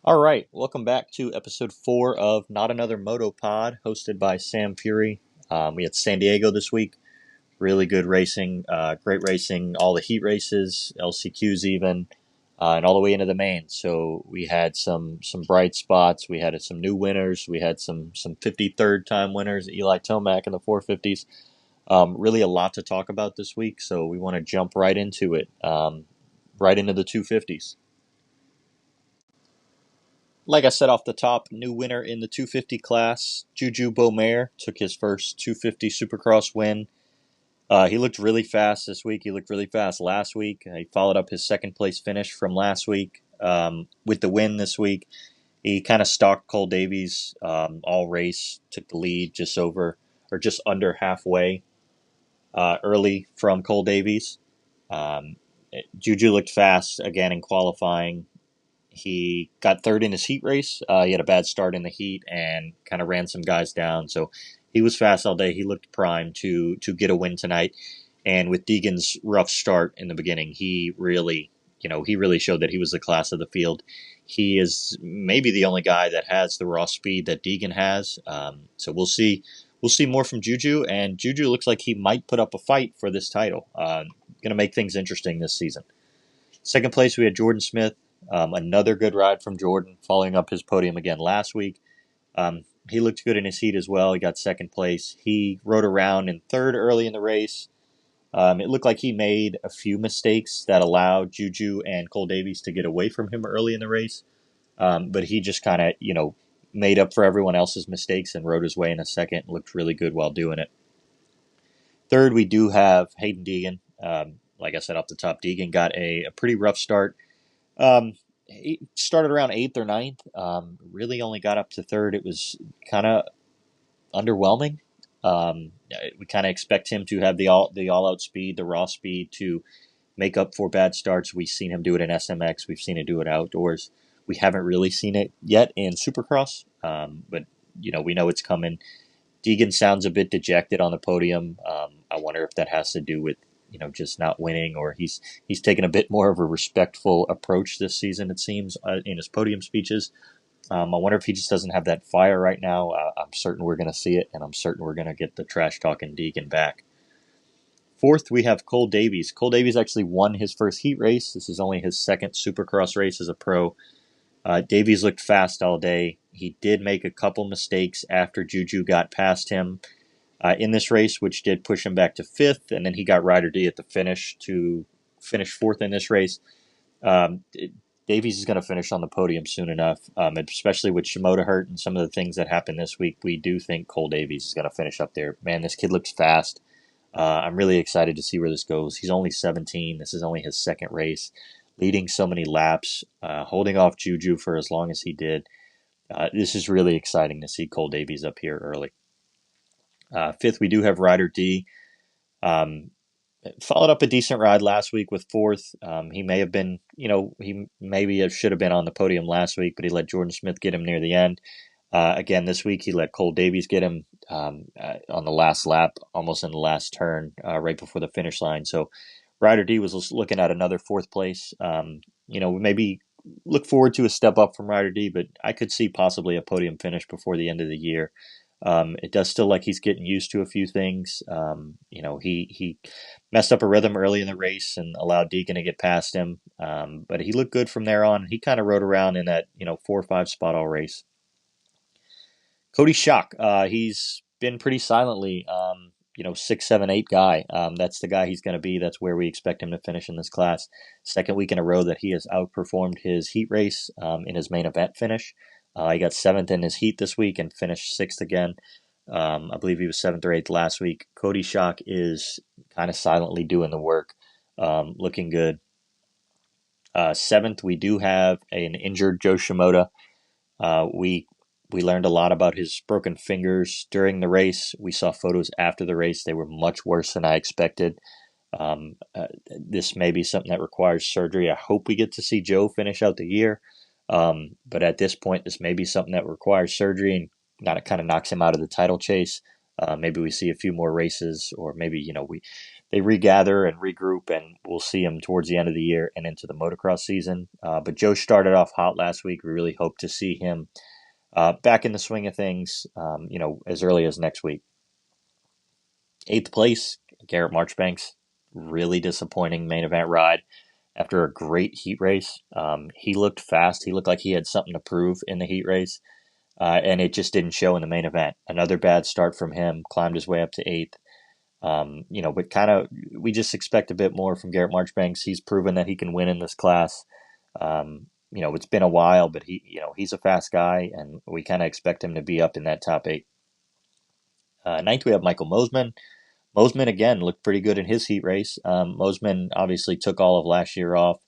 All right, welcome back to episode 4 of Not Another Moto Pod, hosted by Sam Fury. We had San Diego this week. Really good racing, great racing, all the heat races, LCQs even, and all the way into the main. So we had some bright spots. We had some new winners. We had some 53rd time winners, Eli Tomac in the 450s. Really a lot to talk about this week, so we want to jump right into it, right into the 250s. Like I said off the top, new winner in the 250 class, Juju Beaumaire, took his first 250 Supercross win. He looked really fast this week. He looked really fast last week. He followed up his second place finish from last week with the win this week. He kind of stalked Cole Davies all race, took the lead just over or just under halfway early from Cole Davies. Um, Juju looked fast again in qualifying. He got third in his heat race. He had a bad start in the heat and kind of ran some guys down. So he was fast all day. He looked primed to get a win tonight. And with Deegan's rough start in the beginning, he really showed that he was the class of the field. He is maybe the only guy that has the raw speed that Deegan has. So we'll see. We'll see more from Juju, and Juju looks like he might put up a fight for this title. Going to make things interesting this season. Second place, we had Jordan Smith. Another good ride from Jordan, following up his podium again last week. He looked good in his heat as well. He got second place. He rode around in third early in the race. It looked like he made a few mistakes that allowed Juju and Cole Davies to get away from him early in the race. But he just kind of, made up for everyone else's mistakes and rode his way in a second. Looked really good while doing it. Third, we do have Hayden Deegan. Like I said off the top, Deegan got a pretty rough start. He started around eighth or ninth. Really only got up to third. It was kind of underwhelming. We kind of expect him to have the all out speed, the raw speed to make up for bad starts. We've seen him do it in SMX. We've seen him do it outdoors. We haven't really seen it yet in Supercross, but we know it's coming. Deegan sounds a bit dejected on the podium. I wonder if that has to do with just not winning, or he's taken a bit more of a respectful approach this season, it seems, in his podium speeches. I wonder if he just doesn't have that fire right now. I'm certain we're going to see it, and I'm certain we're going to get the trash talking Deegan back. Fourth, we have Cole Davies. Cole Davies actually won his first heat race. This is only his second Supercross race as a pro. Davies looked fast all day. He did make a couple mistakes after Juju got past him in this race, which did push him back to fifth, and then he got Ryder D at the finish to finish fourth in this race. Davies is going to finish on the podium soon enough, especially with Shimoda hurt and some of the things that happened this week. We do think Cole Davies is going to finish up there. Man, this kid looks fast. I'm really excited to see where this goes. He's only 17. This is only his second race, leading so many laps, holding off Juju for as long as he did. This is really exciting to see Cole Davies up here early. Fifth, we do have Ryder D. Followed up a decent ride last week with fourth. He may have been, he maybe should have been on the podium last week, but he let Jordan Smith get him near the end. Again, this week he let Cole Davies get him on the last lap, almost in the last turn, right before the finish line. So Ryder D was looking at another fourth place. Maybe look forward to a step up from Ryder D, but I could see possibly a podium finish before the end of the year. It does still like he's getting used to a few things. He messed up a rhythm early in the race and allowed Deegan to get past him. But he looked good from there on. He kind of rode around in that 4 or 5 spot all race. Cody Schock, he's been pretty silently 6, 7, 8 guy. That's the guy he's going to be. That's where we expect him to finish in this class. Second week in a row that he has outperformed his heat race in his main event finish. He got 7th in his heat this week and finished 6th again. I believe he was 7th or 8th last week. Cody Schock is kind of silently doing the work, looking good. 7th, we do have an injured Joe Shimoda. We learned a lot about his broken fingers during the race. We saw photos after the race. They were much worse than I expected. This may be something that requires surgery. I hope we get to see Joe finish out the year. But at this point, this may be something that requires surgery and kind of knocks him out of the title chase. Maybe we see a few more races, or maybe they regather and regroup, and we'll see him towards the end of the year and into the motocross season. But Joe started off hot last week. We really hope to see him back in the swing of things, as early as next week. 8th place, Garrett Marchbanks. Really disappointing main event ride after a great heat race. He looked fast. He looked like he had something to prove in the heat race, and it just didn't show in the main event. Another bad start from him. Climbed his way up to 8th. But we just expect a bit more from Garrett Marchbanks. He's proven that he can win in this class. It's been a while, but he's a fast guy, and we kind of expect him to be up in that top 8. 9th, we have Michael Mosman. Mosman, again, looked pretty good in his heat race. Mosman obviously took all of last year off,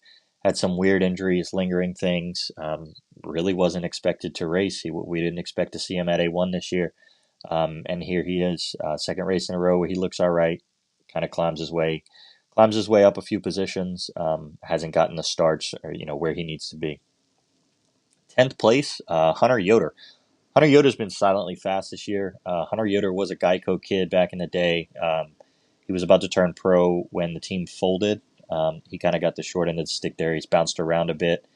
had some weird injuries, lingering things, really wasn't expected to race. We didn't expect to see him at A1 this year. And here he is, second race in a row where he looks all right, kind of climbs his way up a few positions, hasn't gotten the starts or, where he needs to be. 10th place, Hunter Yoder. Hunter Yoder's been silently fast this year. Hunter Yoder was a Geico kid back in the day. He was about to turn pro when the team folded. He kind of got the short end of the stick there. He's bounced around a bit.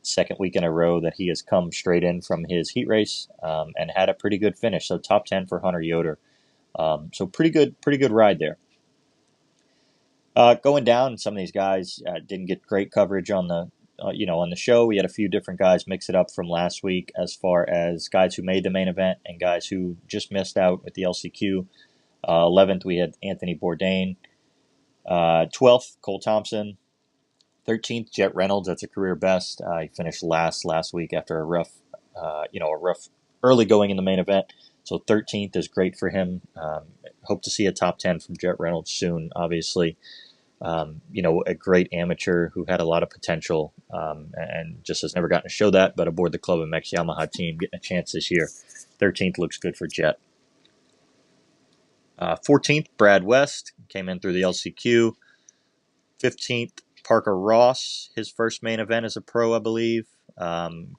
Second week in a row that he has come straight in from his heat race and had a pretty good finish. So top 10 for Hunter Yoder. So pretty good ride there. Going down, some of these guys didn't get great coverage on the show. We had a few different guys mix it up from last week as far as guys who made the main event and guys who just missed out with the LCQ. 11th, we had Anthony Bourdain. 12th, Cole Thompson. 13th, Jet Reynolds. That's a career best. He finished last week after a rough early going in the main event. So 13th is great for him. Hope to see a top 10 from Jet Reynolds soon, obviously. A great amateur who had a lot of potential and just has never gotten to show that, but aboard the Club MX Yamaha team, getting a chance this year. 13th looks good for Jet. 14th, Brad West, came in through the LCQ. 15th, Parker Ross, his first main event as a pro, I believe.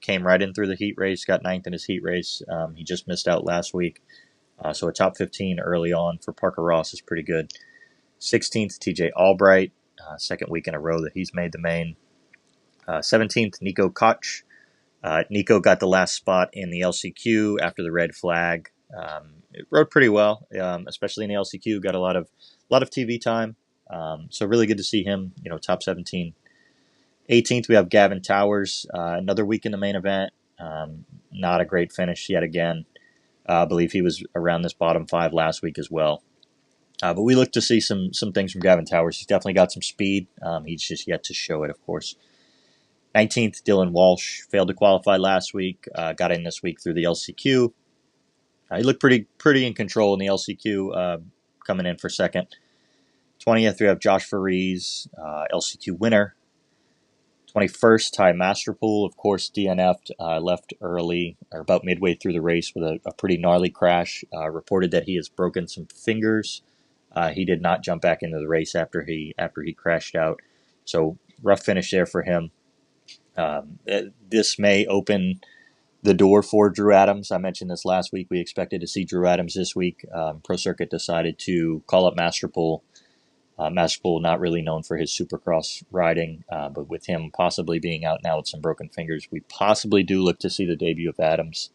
Came right in through the heat race, got 9th in his heat race. He just missed out last week. So a top 15 early on for Parker Ross is pretty good. 16th, TJ Albright, second week in a row that he's made the main. 17th, Nico Koch. Nico got the last spot in the LCQ after the red flag. It rode pretty well, especially in the LCQ. Got a lot of TV time. So really good to see him, top 17. 18th, we have Gavin Towers. Another week in the main event. Not a great finish yet again. I believe he was around this bottom 5 last week as well. But we look to see some things from Gavin Towers. He's definitely got some speed. He's just yet to show it, of course. 19th, Dylan Walsh failed to qualify last week. Got in this week through the LCQ. He looked pretty in control in the LCQ, coming in for second. 20th, we have Josh Faries, LCQ winner. 21st, Ty Masterpool, of course, DNF'd, left early or about midway through the race with a pretty gnarly crash. Reported that he has broken some fingers. He did not jump back into the race after he crashed out. So rough finish there for him. This may open the door for Drew Adams. I mentioned this last week. We expected to see Drew Adams this week. Pro Circuit decided to call up Masterpool. Masterpool not really known for his Supercross riding, but with him possibly being out now with some broken fingers, we possibly do look to see the debut of Adams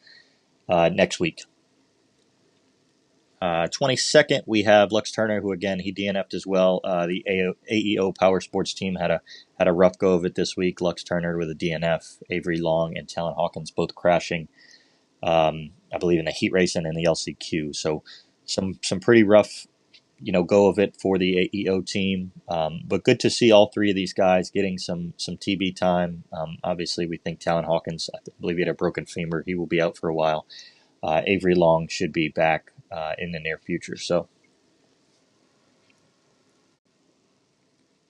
next week. 22nd, we have Lux Turner, who again he DNF'd as well. The AEO Power Sports team had a rough go of it this week. Lux Turner with a DNF, Avery Long and Talon Hawkins both crashing. I believe in the heat race and in the LCQ. So some pretty rough, go of it for the AEO team. But good to see all three of these guys getting some TB time. Obviously, we think Talon Hawkins, I believe he had a broken femur. He will be out for a while. Avery Long should be back in the near future. So,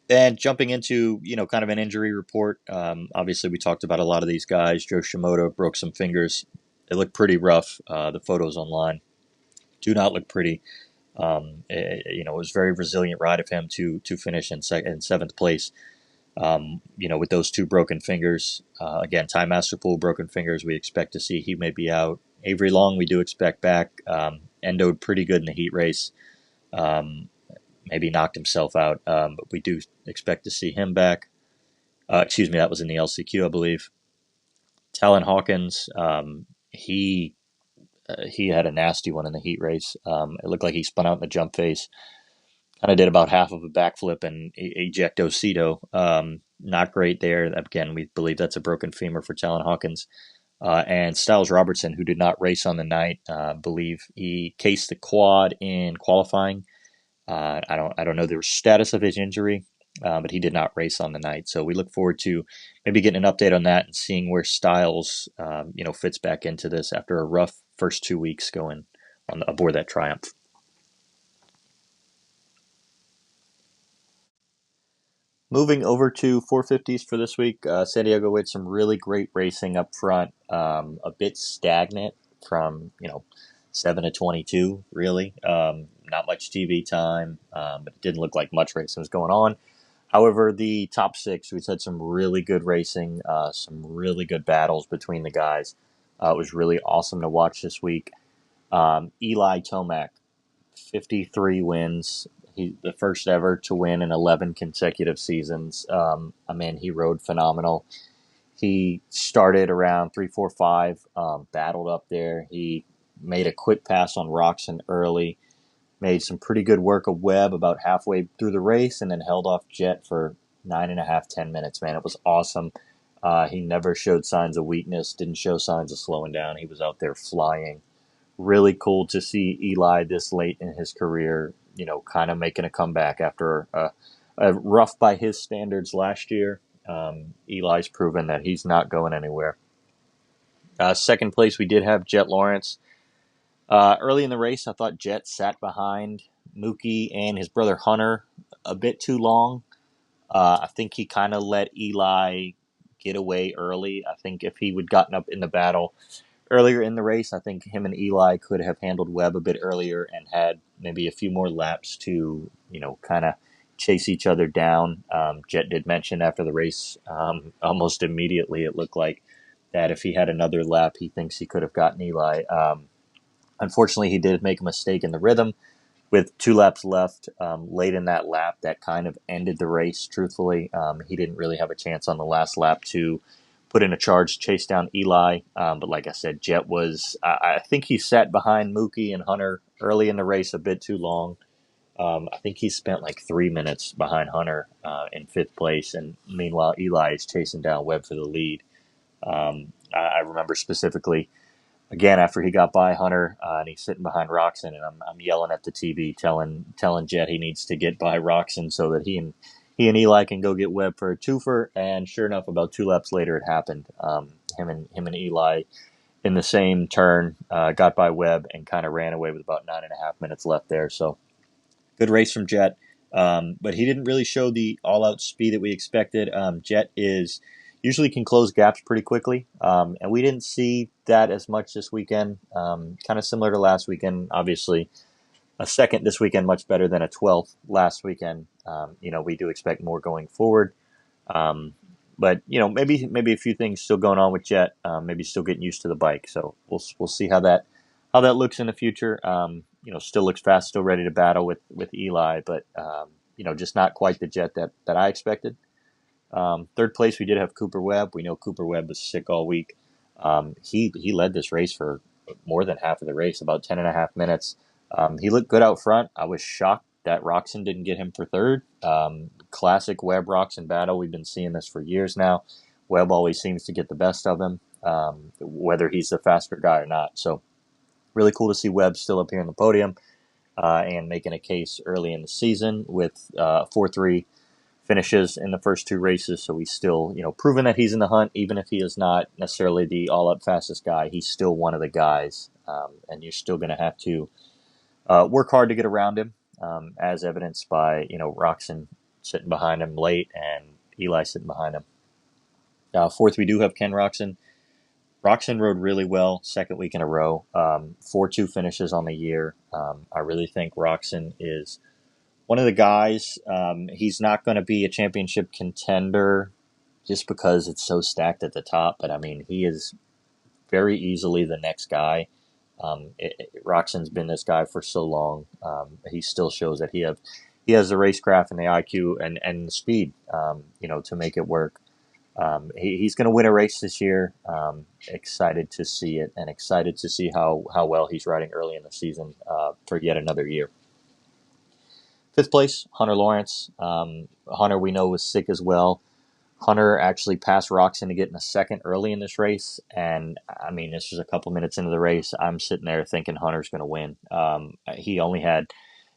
and jumping into, kind of an injury report. Obviously, we talked about a lot of these guys. Joe Shimoda broke some fingers. It looked pretty rough. The photos online do not look pretty. It was a very resilient ride of him to finish in seventh place. With those two broken fingers. Again, Ty Masterpool, broken fingers. We expect to see he may be out. Avery Long, we do expect back. Endoed pretty good in the heat race. maybe knocked himself out. But we do expect to see him back. Excuse me, that was in the LCQ, I believe. Talon Hawkins, he had a nasty one in the heat race. It looked like he spun out in the jump face, kind of did about half of a backflip and ejectocito. Not great there. Again, we believe that's a broken femur for Talon Hawkins. And Styles Robertson, who did not race on the night, believe he cased the quad in qualifying. I don't know the status of his injury, but he did not race on the night. So we look forward to maybe getting an update on that and seeing where Styles, fits back into this after a rough first 2 weeks going aboard that Triumph. Moving over to 450s for this week, San Diego had some really great racing up front. A bit stagnant from 7 to 22, really. Not much TV time, but it didn't look like much racing was going on. However, the top six, we've had some really good racing, some really good battles between the guys. It was really awesome to watch this week. Eli Tomac, 53 wins. He's the first ever to win in 11 consecutive seasons. He rode phenomenal. He started around 3, 4, 5, battled up there. He made a quick pass on Roxon early, made some pretty good work of Webb about halfway through the race, and then held off Jet for 9.5, 10 minutes. Man, it was awesome. He never showed signs of weakness, didn't show signs of slowing down. He was out there flying. Really cool to see Eli this late in his career, kind of making a comeback after a rough by his standards last year. Eli's proven that he's not going anywhere. Second place, we did have Jet Lawrence. Early in the race, I thought Jet sat behind Mookie and his brother Hunter a bit too long. I think he kind of let Eli get away early. I think if he would gotten up in the battle earlier in the race, I think him and Eli could have handled Webb a bit earlier and had maybe a few more laps to, kind of chase each other down. Jet did mention after the race, almost immediately, it looked like that if he had another lap, he thinks he could have gotten Eli. Unfortunately, he did make a mistake in the rhythm with 2 laps left. Late in that lap, that kind of ended the race, truthfully. He didn't really have a chance on the last lap to put in a charge, chase down Eli. But like I said, Jet was, I think he sat behind Mookie and Hunter early in the race a bit too long. I think he spent like 3 minutes behind Hunter in 5th place. And meanwhile, Eli is chasing down Webb for the lead. I remember specifically, again, after he got by Hunter and he's sitting behind Roxon, and I'm yelling at the TV, telling Jet he needs to get by Roxon so that he and Eli can go get Webb for a twofer. And sure enough, about 2 laps later, it happened. Him and Eli in the same turn got by Webb and kind of ran away with about 9.5 minutes left there. So good race from Jet, but he didn't really show the all-out speed that we expected. Jet usually can close gaps pretty quickly, and we didn't see that as much this weekend. Kind of similar to last weekend, obviously. A second this weekend, much better than a 12th last weekend. We do expect more going forward. But maybe a few things still going on with Jet. Maybe still getting used to the bike. So we'll see how that looks in the future. Still looks fast, still ready to battle with Eli, but just not quite the Jet that I expected. Third place, we did have Cooper Webb. We know Cooper Webb was sick all week. He led this race for more than half of the race, about 10.5 minutes. He looked good out front. I was shocked that Roxon didn't get him for third. Classic Webb-Roxon battle. We've been seeing this for years now. Webb always seems to get the best of him, whether he's the faster guy or not. So really cool to see Webb still up here in the podium and making a case early in the season with 4-3 finishes in the first 2 races. So he's still, proven that he's in the hunt, even if he is not necessarily the all-up fastest guy. He's still one of the guys, and you're still going to have to work hard to get around him, as evidenced by, Roxon sitting behind him late and Eli sitting behind him. Fourth, we do have Ken Roxon. Roxon rode really well, second week in a row, 4-2 finishes on the year. I really think Roxon is one of the guys. He's not going to be a championship contender just because it's so stacked at the top, but he is very easily the next guy. Roxon's been this guy for so long. He still shows that he has the racecraft and the IQ and the speed, to make it work. He's going to win a race this year. Excited to see it, and excited to see how well he's riding early in the season for yet another year. Fifth place, Hunter Lawrence. Hunter, we know, was sick as well. Hunter actually passed Roxon to get in a second early in this race, and I mean, this was a couple minutes into the race. I'm sitting there thinking Hunter's going to win. He only had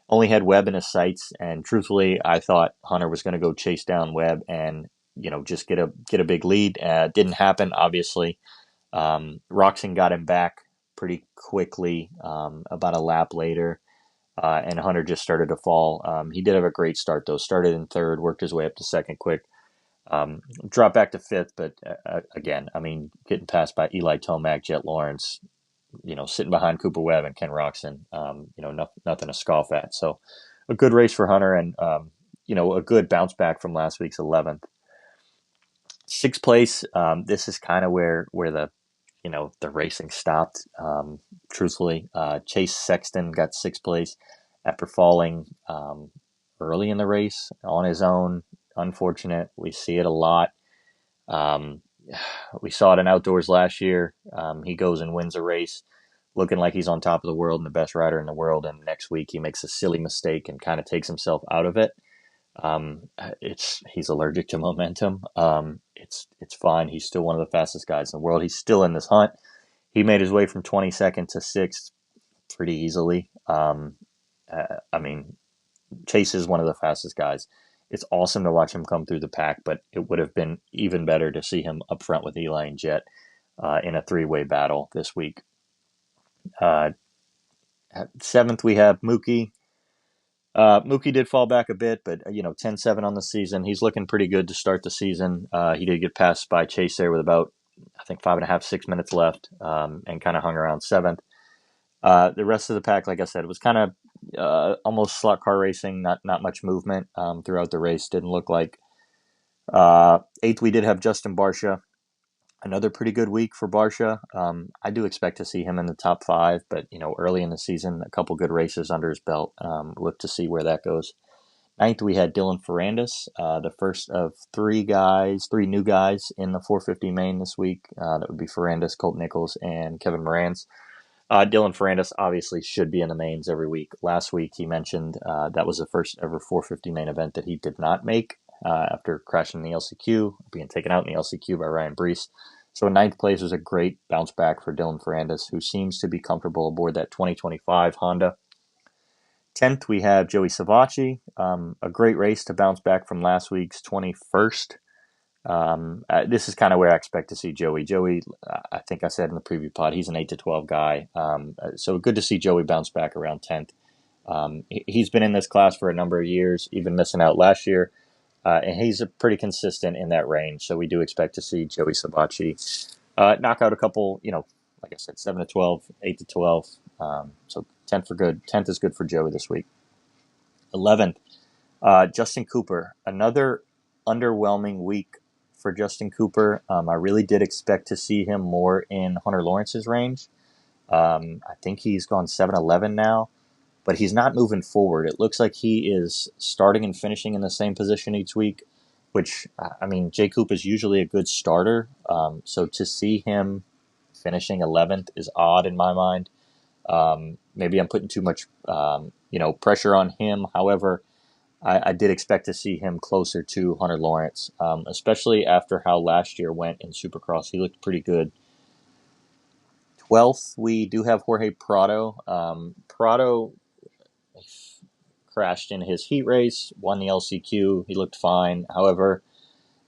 Webb in his sights, and truthfully, I thought Hunter was going to go chase down Webb and just get a big lead. Didn't happen, obviously. Roxon got him back pretty quickly, about a lap later, and Hunter just started to fall. He did have a great start though. Started in third, worked his way up to second quick. Dropped back to fifth, but again, I mean, getting passed by Eli Tomac, Jet Lawrence, sitting behind Cooper Webb and Ken Roxon, nothing to scoff at. So a good race for Hunter, and a good bounce back from last week's 11th. Sixth place. This is kind of where the racing stopped. Truthfully, Chase Sexton got sixth place after falling early in the race on his own. Unfortunate. We see it a lot. We saw it in outdoors last year. He goes and wins a race looking like he's on top of the world and the best rider in the world, and next week he makes a silly mistake and kind of takes himself out of it. He's allergic to momentum. It's fine. He's still one of the fastest guys in the world. He's still in this hunt. He made his way from 22nd to 6th pretty easily. I mean, Chase is one of the fastest guys. It's awesome to watch him come through the pack, but it would have been even better to see him up front with Eli and Jet in a three-way battle this week. At 7th, we have Mookie. Mookie did fall back a bit, but 10-7 on the season. He's looking pretty good to start the season. He did get passed by Chase there with about, I think, 5.5, 6 minutes left, and kind of hung around 7th. The rest of the pack, like I said, was kind of almost slot car racing. Not much movement throughout the race. Didn't look like. 8th, we did have Justin Barcia. Another pretty good week for Barcia. I do expect to see him in the top 5, but early in the season, a couple good races under his belt. Look to see where that goes. 9th, we had Dylan Ferrandis, the first of three new guys in the 450 main this week. That would be Ferrandis, Colt Nichols, and Kevin Morans. Dylan Ferrandis obviously should be in the mains every week. Last week, he mentioned that was the first ever 450 main event that he did not make after crashing in the LCQ, being taken out in the LCQ by Ryan Brees. So 9th place was a great bounce back for Dylan Ferrandis, who seems to be comfortable aboard that 2025 Honda. 10th, we have Joey Savacci. A great race to bounce back from last week's 21st. This is kind of where I expect to see Joey. Joey, I think I said in the preview pod, he's an 8-12 guy. So good to see Joey bounce back around 10th. He's been in this class for a number of years, even missing out last year. And he's pretty consistent in that range. So we do expect to see Joey Savacci knock out a couple, like I said, 7-12, 8-12. So 10th for good. 10th is good for Joey this week. 11th, Justin Cooper. Another underwhelming week for Justin Cooper. I really did expect to see him more in Hunter Lawrence's range. I think he's gone 7-11 now, but he's not moving forward. It looks like he is starting and finishing in the same position each week, which, I mean, Jay Coop is usually a good starter. So to see him finishing 11th is odd in my mind. Maybe I'm putting too much, pressure on him. However, I did expect to see him closer to Hunter Lawrence, especially after how last year went in Supercross. He looked pretty good. 12th, we do have Jorge Prado. Prado crashed in his heat race, won the LCQ. He looked fine. However,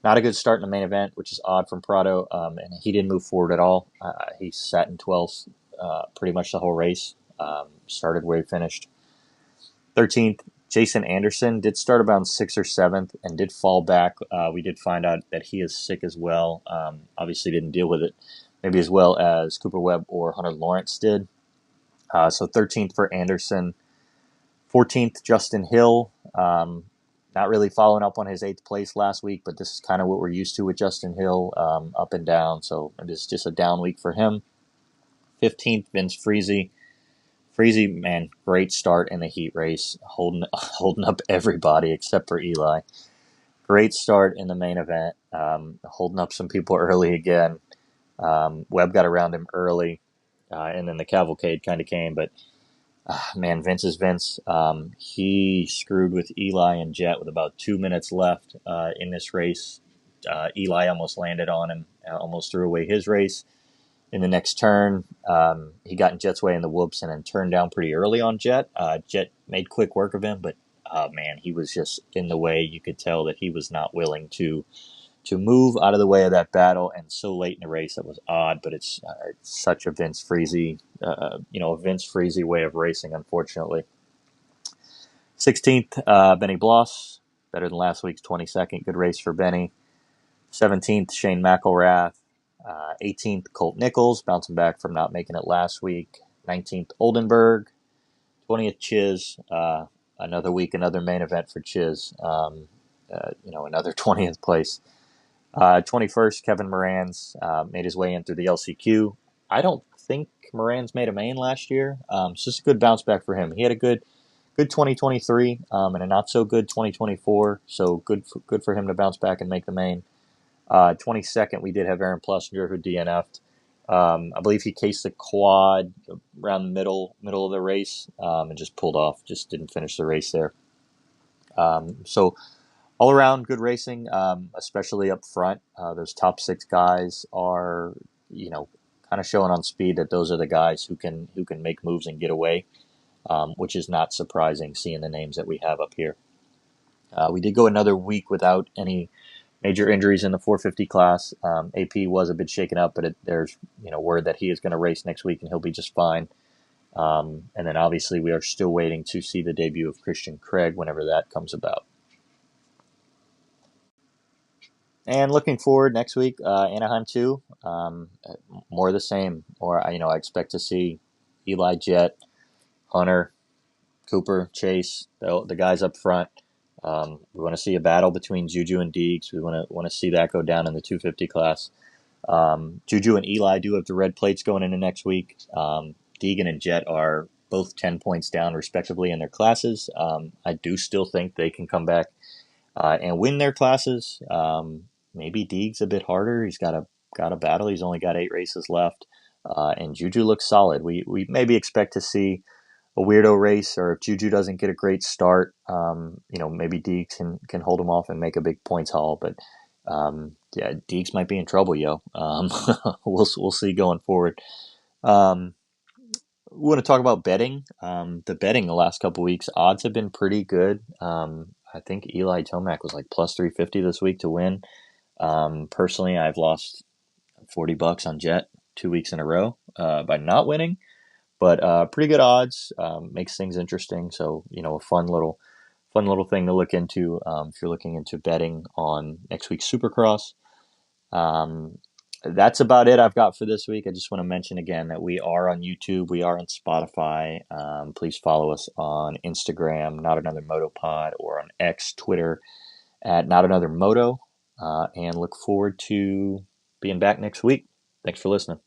not a good start in the main event, which is odd from Prado, and he didn't move forward at all. He sat in 12th pretty much the whole race, started where he finished. 13th, Jason Anderson did start about 6th or 7th and did fall back. We did find out that he is sick as well. Obviously didn't deal with it maybe as well as Cooper Webb or Hunter Lawrence did. So 13th for Anderson. 14th, Justin Hill. Not really following up on his 8th place last week, but this is kind of what we're used to with Justin Hill, up and down. So it is just a down week for him. 15th, Vince Friese. Freezy, man, great start in the heat race, holding up everybody except for Eli. Great start in the main event, holding up some people early again. Webb got around him early, and then the cavalcade kind of came. But man, Vince is Vince. He screwed with Eli and Jet with about 2 minutes left in this race. Eli almost landed on him, almost threw away his race. In the next turn, he got in Jet's way in the whoops and then turned down pretty early on Jet. Jet made quick work of him, but man, he was just in the way. You could tell that he was not willing to move out of the way of that battle, and so late in the race it was odd. But it's such a Vince Freezy, a Vince Freezy way of racing, unfortunately. 16th, Benny Bloss, better than last week's 22nd. Good race for Benny. 17th, Shane McElrath. 18th, Colt Nichols, bouncing back from not making it last week. 19th, Oldenburg. 20th, Chiz. Another week, another main event for Chiz. Another 20th place. 21st, Kevin Moran's made his way in through the LCQ. I don't think Moran's made a main last year. It's just a good bounce back for him. He had a good 2023 and a not so good 2024. So good for him to bounce back and make the main. 22nd, we did have Aaron Plessinger who DNF'd. I believe he cased the quad around the middle of the race and just pulled off. Just didn't finish the race there. So all around good racing, especially up front. Those top 6 guys are, kind of showing on speed that those are the guys who can make moves and get away, which is not surprising seeing the names that we have up here. We did go another week without any major injuries in the 450 class. AP was a bit shaken up, but there's word that he is going to race next week and he'll be just fine. And then obviously we are still waiting to see the debut of Christian Craig whenever that comes about. And looking forward next week, Anaheim 2, more of the same. Or I expect to see Eli, Jet, Hunter, Cooper, Chase, the guys up front. We want to see a battle between Juju and Deegs. We want to see that go down in the 250 class. Juju and Eli do have the red plates going into next week. Deegan and Jet are both 10 points down respectively in their classes. I do still think they can come back and win their classes. Maybe Deegs a bit harder. He's got a battle. He's only got 8 races left, and Juju looks solid. We maybe expect to see a weirdo race, or if Juju doesn't get a great start, maybe Deegs can hold him off and make a big points haul. But Deegs might be in trouble, yo. We'll see going forward. We want to talk about betting. The betting the last couple weeks, odds have been pretty good. I think Eli Tomac was like plus 350 this week to win. Personally, I've lost $40 on Jet 2 weeks in a row by not winning. But pretty good odds, makes things interesting. So, a fun little thing to look into if you're looking into betting on next week's Supercross. That's about it I've got for this week. I just want to mention again that we are on YouTube. We are on Spotify. Please follow us on Instagram, Not Another Moto Pod, or on X, Twitter, at Not Another Moto. And look forward to being back next week. Thanks for listening.